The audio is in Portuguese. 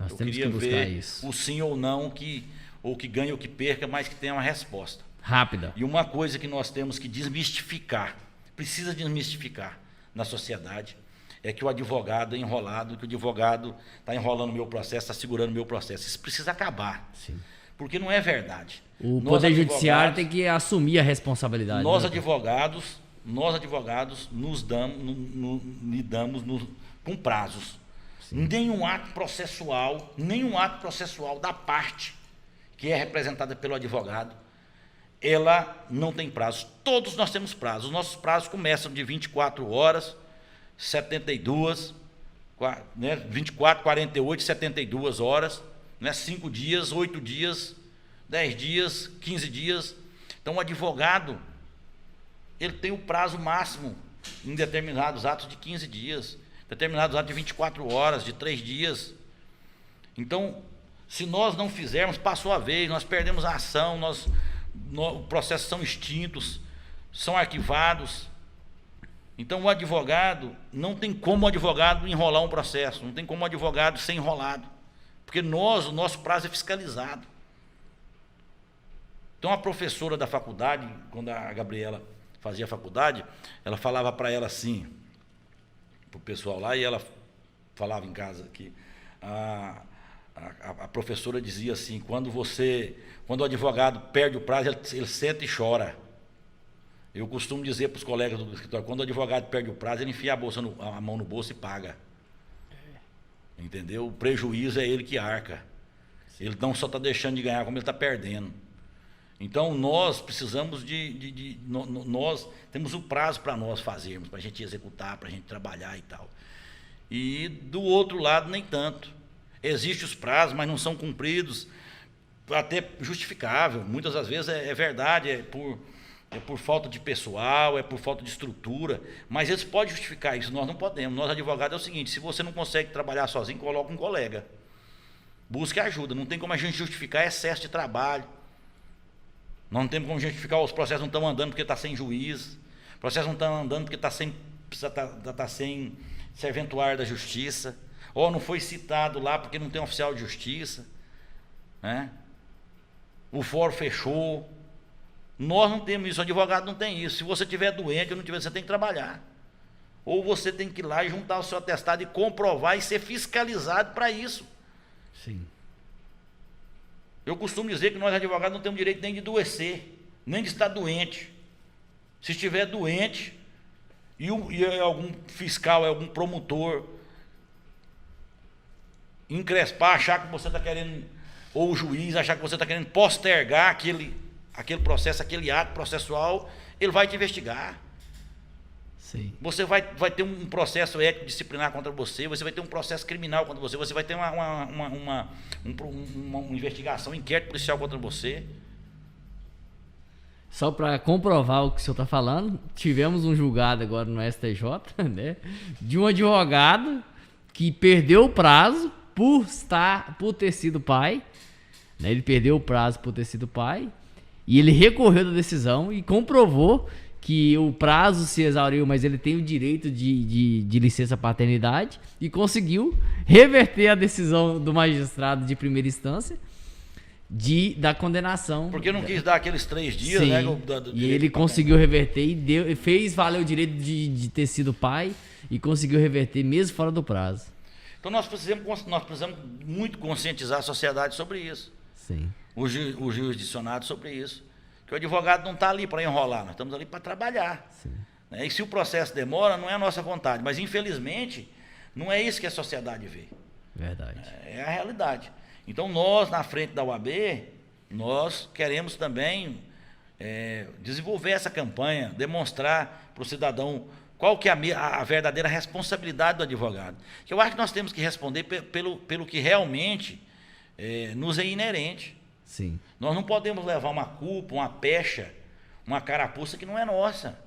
Nós Eu temos queria que buscar ver isso. o sim ou não, ou que ganhe ou que perca, mas que tenha uma resposta. Rápida. E uma coisa que nós temos que precisa desmistificar na sociedade, é que o advogado é enrolado, que o advogado está enrolando o meu processo, está segurando o meu processo. Isso precisa acabar. Sim. Porque não é verdade. O Poder Judiciário tem que assumir a responsabilidade. Nós né? advogados lidamos com prazos. Nenhum ato processual da parte que é representada pelo advogado, ela não tem prazo. Todos nós temos prazos. Os nossos prazos começam de 24 horas, 72, 24, 48, 72 horas, 5 dias, 8 dias, 10 dias, 15 dias. Então, o advogado, ele tem o prazo máximo em determinados atos de 15 dias, determinados atos de 24 horas, de 3 dias. Então, se nós não fizermos, passou a vez, nós perdemos a ação, os processos são extintos, são arquivados. Então, o advogado, não tem como o advogado enrolar um processo, não tem como o advogado ser enrolado, porque o nosso prazo é fiscalizado. Então, a professora da faculdade, quando a Gabriela fazia a faculdade, ela falava para ela assim, para o pessoal lá, e ela falava em casa que a professora dizia assim, quando o advogado perde o prazo, ele senta e chora. Eu costumo dizer para os colegas do escritório, quando o advogado perde o prazo, ele enfia a mão no bolso e paga. Entendeu? O prejuízo é ele que arca. Ele não só está deixando de ganhar, como ele está perdendo. Então, nós precisamos nós temos o prazo para nós fazermos, para a gente executar, para a gente trabalhar e tal. E do outro lado, nem tanto. Existem os prazos, mas não são cumpridos, até justificável. Muitas das vezes é verdade, é por falta de pessoal, é por falta de estrutura, mas eles podem justificar isso, nós não podemos. Nós, advogados, é o seguinte, se você não consegue trabalhar sozinho, coloca um colega. Busque ajuda, não tem como a gente justificar excesso de trabalho. Nós não temos como justificar, os processos não estão andando porque está sem juiz, os processos não estão andando porque está sem serventuário da justiça, ou não foi citado lá porque não tem oficial de justiça, né? O fórum fechou. Nós não temos isso, o advogado não tem isso. Se você estiver doente ou não tiver, você tem que trabalhar. Ou você tem que ir lá e juntar o seu atestado e comprovar e ser fiscalizado para isso. Sim. Eu costumo dizer que nós, advogados, não temos direito nem de adoecer, nem de estar doente. Se estiver doente e algum fiscal, algum promotor encrespar, achar que você está querendo, ou o juiz achar que você está querendo postergar aquele processo, aquele ato processual, ele vai te investigar. Sim. Você vai ter um processo ético disciplinar contra você, você vai ter um processo criminal contra você, você vai ter uma investigação, um inquérito policial contra você. Só para comprovar o que o senhor está falando, tivemos um julgado agora no STJ, né, de um advogado que perdeu o prazo por ter sido pai, né, ele perdeu o prazo por ter sido pai, e ele recorreu da decisão e comprovou que o prazo se exauriu, mas ele tem o direito de licença paternidade, e conseguiu reverter a decisão do magistrado de primeira instância da condenação. Porque não quis dar aqueles 3 dias, sim, né? E ele conseguiu reverter e fez valer o direito de ter sido pai e conseguiu reverter mesmo fora do prazo. Então nós precisamos muito conscientizar a sociedade sobre isso. Sim. O jurisdicionado sobre isso. Que o advogado não está ali para enrolar, nós estamos ali para trabalhar. Né? E se o processo demora, não é a nossa vontade, mas infelizmente não é isso que a sociedade vê. Verdade. É a realidade. Então nós, na frente da UAB, nós queremos também desenvolver essa campanha, demonstrar para o cidadão qual que é a verdadeira responsabilidade do advogado. Que eu acho que nós temos que responder pelo que realmente nos é inerente. Sim. Nós não podemos levar uma culpa, uma pecha, uma carapuça que não é nossa.